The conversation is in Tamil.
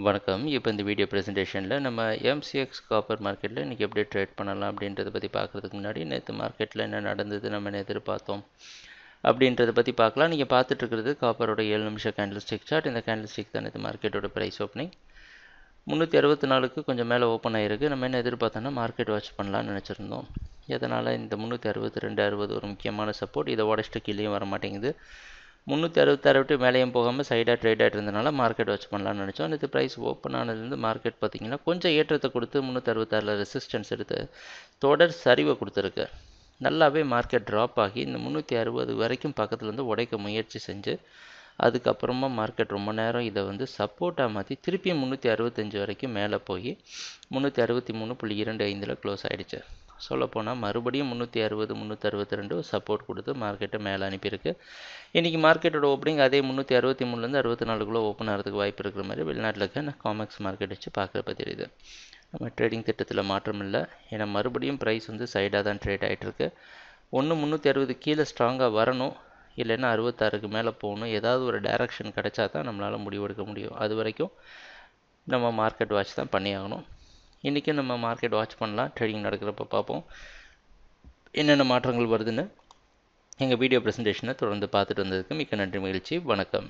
வணக்கம். இப்போ இந்த வீடியோ ப்ரெசன்டேஷனில் நம்ம எம்சிஎக்ஸ் காப்பர் மார்க்கெட்டில் இன்றைக்கி எப்படி ட்ரேட் பண்ணலாம் அப்படின்றத பற்றி பார்க்குறதுக்கு முன்னாடி நேற்று மார்க்கெட்டில் என்ன நடந்தது, நம்ம என்ன எதிர்பார்த்தோம் அப்படின்றத பற்றி பார்க்கலாம். நீங்கள் பார்த்துட்ருக்கிறது காப்பரோட 7 நிமிஷம் கேண்டில் ஸ்டிக் சார்ட். இந்த கேண்டில் ஸ்டிக் தான் நேற்று மார்க்கெட்டோட ப்ரைஸ் ஓப்பனிங் 364க்கு கொஞ்சம் மேலே ஓப்பன் ஆகிருக்கு. நம்ம என்ன எதிர்பார்த்தோன்னா மார்க்கெட் வாட்ச் பண்ணலான்னு நினச்சிருந்தோம். எதனால் இந்த 362.60 ஒரு முக்கியமான சப்போர்ட். இதை உடச்சிட்டு கீழேயும் வர மாட்டேங்குது. 366 விட்டு மேலேயும் போகாமல் சைடாக ட்ரேட் ஆகிட்டு இருந்தனால மார்க்கெட் வாட்ச் பண்ணலான்னு நினச்சோம். நேற்று ப்ரைஸ் ஓப்பன் ஆனதுலேருந்து மார்க்கெட் பார்த்திங்கன்னா கொஞ்சம் ஏற்றத்தை கொடுத்து 366 ரெசிஸ்டன்ஸ் எடுத்து தொடர் சரிவை கொடுத்துருக்கு. நல்லாவே மார்க்கெட் ட்ராப் ஆகி இந்த 360 வரைக்கும் பக்கத்துலேருந்து உடைக்க முயற்சி செஞ்சு அதுக்கப்புறமா மார்க்கெட் ரொம்ப நேரம் இதை சப்போர்ட்டாக மாற்றி திருப்பி 365 வரைக்கும் மேலே போய் 363.25 க்ளோஸ் ஆகிடுச்சு. சொல்லப்போனால் மறுபடியும் 360 362 சப்போர்ட் கொடுத்து மார்க்கெட்டை மேலே அனுப்பியிருக்கு. இன்றைக்கி மார்க்கெட்டோட ஓப்பனிங் அதே 363லேருந்து 64 ஓப்பன் ஆகிறதுக்கு வாய்ப்பு இருக்கிற மாதிரி வெளிநாட்டில் இருக்க காமெக்ஸ் மார்க்கெட் வச்சு பார்க்குறப்ப தெரியுது. நம்ம ட்ரேடிங் திட்டத்தில் மாற்றம் இல்லை. ஏன்னா மறுபடியும் ப்ரைஸ் சைடாக தான் ட்ரேட் ஆகிட்டுருக்கு. 360 கீழே ஸ்ட்ராங்காக வரணும், இல்லைன்னா 66க்கு மேலே போகணும். ஏதாவது ஒரு டைரக்ஷன் கிடைச்சா தான் நம்மளால் முடிவெடுக்க முடியும். அது வரைக்கும் நம்ம மார்க்கெட் வாட்ச் தான் பண்ணி ஆகணும். இன்றைக்கும் நம்ம மார்க்கெட் வாட்ச் பண்ணலாம். ட்ரேடிங் நடக்கிறப்ப பார்ப்போம் என்னென்ன மாற்றங்கள் வருதுன்னு. எங்கள் வீடியோ ப்ரெசன்டேஷனை தொடர்ந்து பார்த்துட்டு வந்ததுக்கு மிக்க நன்றி, மகிழ்ச்சி, வணக்கம்.